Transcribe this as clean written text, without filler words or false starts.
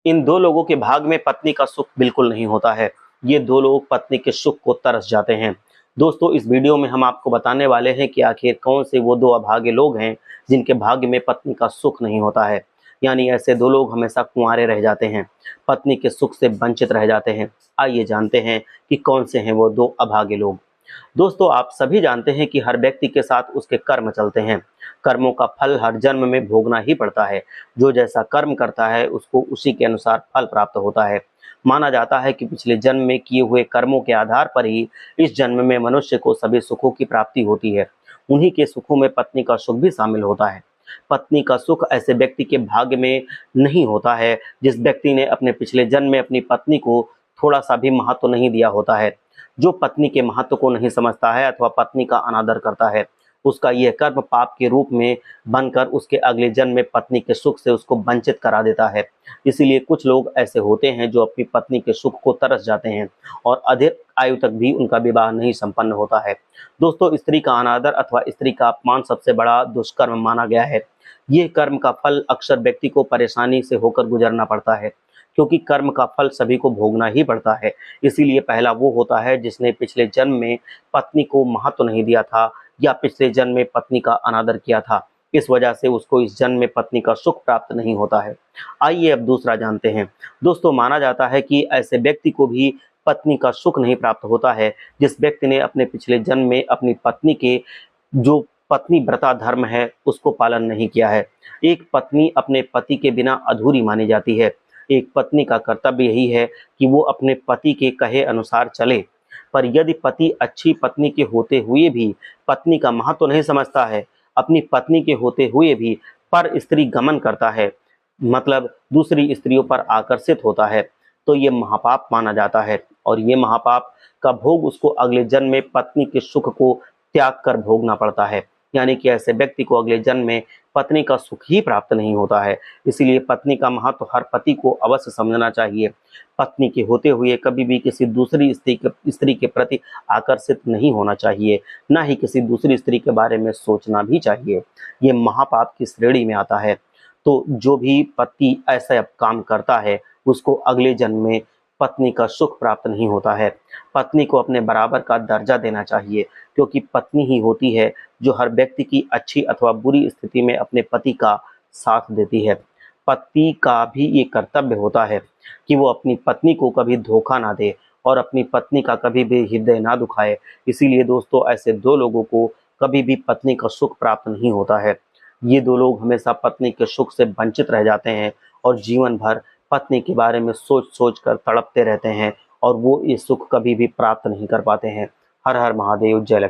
इन दो लोगों के भाग में पत्नी का सुख बिल्कुल नहीं होता है। ये दो लोग पत्नी के सुख को तरस जाते हैं। दोस्तों, इस वीडियो में हम आपको बताने वाले हैं कि आखिर कौन से वो दो अभागे लोग हैं जिनके भाग्य में पत्नी का सुख नहीं होता है। यानी ऐसे दो लोग हमेशा कुंवारे रह जाते हैं, पत्नी के सुख से वंचित रह जाते हैं। आइए जानते हैं कि कौन से हैं वो दो अभागे लोग। दोस्तों, आप सभी जानते हैं कि हर व्यक्ति के साथ उसके कर्म चलते हैं। कर्मों का फल हर जन्म में भोगना ही पड़ता है। जो जैसा कर्म करता है उसको उसी के अनुसार फल प्राप्त होता है। माना जाता है कि पिछले जन्म में किए हुए कर्मों के आधार पर ही इस जन्म में मनुष्य को सभी सुखों की प्राप्ति होती है। उन्हीं के सुखों में पत्नी का सुख भी शामिल होता है। पत्नी का सुख ऐसे व्यक्ति के भाग्य में नहीं होता है जिस व्यक्ति ने अपने पिछले जन्म में अपनी पत्नी को थोड़ा सा भी महत्व नहीं दिया होता है। जो पत्नी के महत्व को नहीं समझता है अथवा पत्नी का अनादर करता है, उसका यह कर्म पाप के रूप में बनकर उसके अगले जन्म में पत्नी के सुख से उसको वंचित करा देता है। इसीलिए कुछ लोग ऐसे होते हैं जो अपनी पत्नी के सुख को तरस जाते हैं और अधिक आयु तक भी उनका विवाह नहीं संपन्न होता है। दोस्तों, स्त्री का अनादर अथवा स्त्री का अपमान सबसे बड़ा दुष्कर्म माना गया है। यह कर्म का फल अक्सर व्यक्ति को परेशानी से होकर गुजरना पड़ता है, क्योंकि कर्म का फल सभी को भोगना ही पड़ता है। इसीलिए पहला वो होता है जिसने पिछले जन्म में पत्नी को महत्व नहीं दिया था या पिछले जन्म में पत्नी का अनादर किया था। इस वजह से उसको इस जन्म में पत्नी का सुख प्राप्त नहीं होता है। आइए अब दूसरा जानते हैं। दोस्तों, माना जाता है कि ऐसे व्यक्ति को भी पत्नी का सुख नहीं प्राप्त होता है जिस व्यक्ति ने अपने पिछले जन्म में अपनी पत्नी के जो पत्नी व्रता धर्म है उसको पालन नहीं किया है। एक पत्नी अपने पति के बिना अधूरी मानी जाती है। एक पत्नी का कर्तव्य यही है कि वो अपने पति के कहे अनुसार चले। पर यदि पति अच्छी पत्नी के होते हुए भी पत्नी का महत्व नहीं समझता है, अपनी पत्नी के होते हुए भी पर स्त्री गमन करता है, मतलब दूसरी स्त्रियों पर आकर्षित होता है, तो ये महापाप माना जाता है। और ये महापाप का भोग उसको अगले जन्म में पत्नी के सुख को त्याग कर भोगना पड़ता है। यानी कि ऐसे व्यक्ति को अगले जन्म में पत्नी का सुख ही प्राप्त नहीं होता है। इसीलिए पत्नी का महत्व हर पति को अवश्य समझना चाहिए। पत्नी के होते हुए कभी भी किसी दूसरी स्त्री के प्रति आकर्षित नहीं होना चाहिए, ना ही किसी दूसरी स्त्री के बारे में सोचना भी चाहिए। ये महापाप की श्रेणी में आता है। तो जो भी पति ऐसा काम करता है उसको अगले जन्म में पत्नी का सुख प्राप्त नहीं होता है। पत्नी को अपने बराबर का दर्जा देना चाहिए, क्योंकि पत्नी ही होती है जो हर व्यक्ति की अच्छी अथवा बुरी स्थिति में अपने पति का साथ देती है। पति का भी ये कर्तव्य होता है कि वो अपनी पत्नी को कभी धोखा ना दे और अपनी पत्नी का कभी भी हृदय ना दुखाए। इसीलिए दोस्तों, ऐसे दो लोगों को कभी भी पत्नी का सुख प्राप्त नहीं होता है। ये दो लोग हमेशा पत्नी के सुख से वंचित रह जाते हैं और जीवन भर पत्नी के बारे में सोच सोच कर तड़पते रहते हैं और वो ये सुख कभी भी प्राप्त नहीं कर पाते हैं। हर हर महादेव, जय लक्ष्मी।